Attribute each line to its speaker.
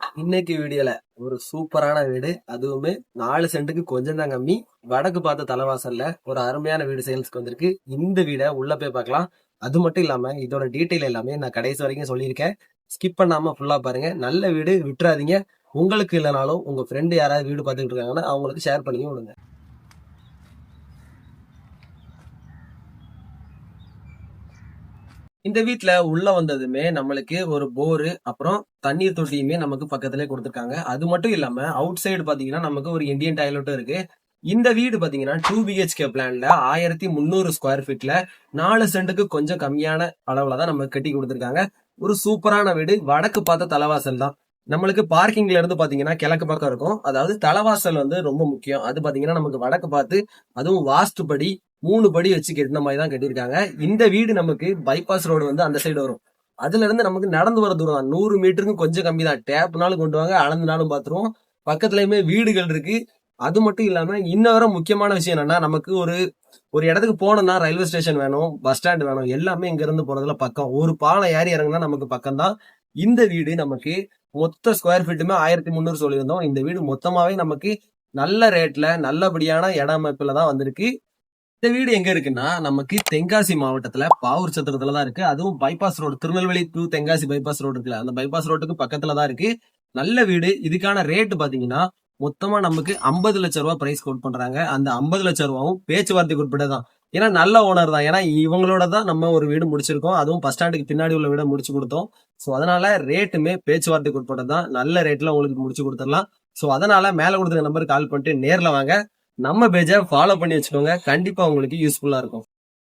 Speaker 1: இன்னைக்கு வீடியோல ஒரு சூப்பரான வீடு, அதுவுமே 4 சென்ட்டுக்கு கொஞ்சம் தான் கம்மி, வடக்கு பார்த்த தலைவாசல்ல ஒரு அருமையான வீடு சேல்ஸ்க்கு வந்திருக்கு. இந்த வீடை உள்ள போய் பார்க்கலாம். அது மட்டும் இல்லாம இதோட டீட்டெயில் எல்லாமே நான் கடைசி வரைக்கும் சொல்லியிருக்கேன். ஸ்கிப் பண்ணாம ஃபுல்லா பாருங்க. நல்ல வீடு, விட்டுறாதீங்க. உங்களுக்கு இல்லைனாலும் உங்க ஃப்ரெண்டு யாராவது வீடு பார்த்துக்கிட்டு இருக்காங்கன்னா அவங்களுக்கு ஷேர் பண்ணி விடுங்க. இந்த வீட்ல உள்ள வந்ததுமே நம்மளுக்கு ஒரு போரு, அப்புறம் தண்ணீர் தொட்டியுமே நமக்கு பக்கத்திலே கொடுத்துருக்காங்க. அது மட்டும் இல்லாம அவுட் சைடு பாத்தீங்கன்னா நமக்கு ஒரு இந்தியன் டாய்லெட்டும் இருக்கு. இந்த வீடு பாத்தீங்கன்னா 2 BHK பிளான்ல 1300 ஸ்கொயர் ஃபீட்ல 4 சென்ட்டுக்கு கொஞ்சம் கம்மியான அளவுல தான் நமக்கு கட்டி கொடுத்துருக்காங்க. ஒரு சூப்பரான வீடு, வடக்கு பார்த்த தலைவாசல் தான். நம்மளுக்கு பார்க்கிங்ல இருந்து பாத்தீங்கன்னா கிழக்கு பக்கம் இருக்கும். அதாவது தலைவாசல் வந்து ரொம்ப முக்கியம். அது பாத்தீங்கன்னா நமக்கு வடக்கு பார்த்து, அதுவும் வாஸ்துபடி 3 படி வச்சு கட்டின மாதிரி தான் கட்டியிருக்காங்க. இந்த வீடு நமக்கு பைபாஸ் ரோடு வந்து அந்த சைடு வரும். அதுல இருந்து நமக்கு நடந்து வர தூரம் தான், 100 மீட்டருக்கும் கொஞ்சம் கம்மி தான். டேப்னாலும் கொண்டு வாங்க, அளந்துனாலும் பாத்துருவோம். பக்கத்துலயுமே வீடுகள் இருக்கு. அது மட்டும் இல்லாம இன்னொரு முக்கியமான விஷயம் என்னன்னா, நமக்கு ஒரு ஒரு இடத்துக்கு போனோம்னா ரயில்வே ஸ்டேஷன் வேணும், பஸ் ஸ்டாண்ட் வேணும், எல்லாமே இங்க இருந்து போறதுல பக்கம். ஒரு பாலம் ஏறி இறங்குனா நமக்கு பக்கம் தான். இந்த வீடு நமக்கு மொத்த ஸ்கொயர் ஃபீட்டுமே 1300 சொல்லியிருந்தோம். இந்த வீடு மொத்தமாவே நமக்கு நல்ல ரேட்ல நல்லபடியான இட அமைப்புல தான் வந்திருக்கு. இந்த வீடு எங்க இருக்குன்னா நமக்கு தென்காசி மாவட்டத்துல பாவூர் சத்திரத்துல தான் இருக்கு. அதுவும் bypass road, Tirunelveli to Tenkasi bypass road இருக்குல்ல, அந்த பைபாஸ் ரோட்டுக்கு பக்கத்துல தான் இருக்கு. நல்ல வீடு. இதுக்கான ரேட் பாத்தீங்கன்னா மொத்தமா நமக்கு 50 லட்சம் ரூபாய் பிரைஸ் கோட் பண்றாங்க. அந்த 50 லட்சம் ரூபாயும் பேச்சுவார்த்தைக்கு உட்பட்டதான். ஏன்னா நல்ல ஓனர் தான். ஏன்னா இவங்களோட தான் நம்ம ஒரு வீடு முடிச்சிருக்கோம். அதுவும் பஸ் ஸ்டாண்டுக்கு பின்னாடி உள்ள வீடை முடிச்சு கொடுத்தோம். சோ அதனால ரேட்டுமே பேச்சுவார்த்தைக்கு உட்பட்டதான். நல்ல ரேட்ல உங்களுக்கு முடிச்சு கொடுத்துடலாம். சோ அதனால மேல கொடுத்துருக்க நம்பருக்கு கால் பண்ணிட்டு நேர்ல வாங்க. நம்ம பேஜை ஃபாலோ பண்ணி வச்சுக்கோங்க. கண்டிப்பா உங்களுக்கு யூஸ்ஃபுல்லா இருக்கும்.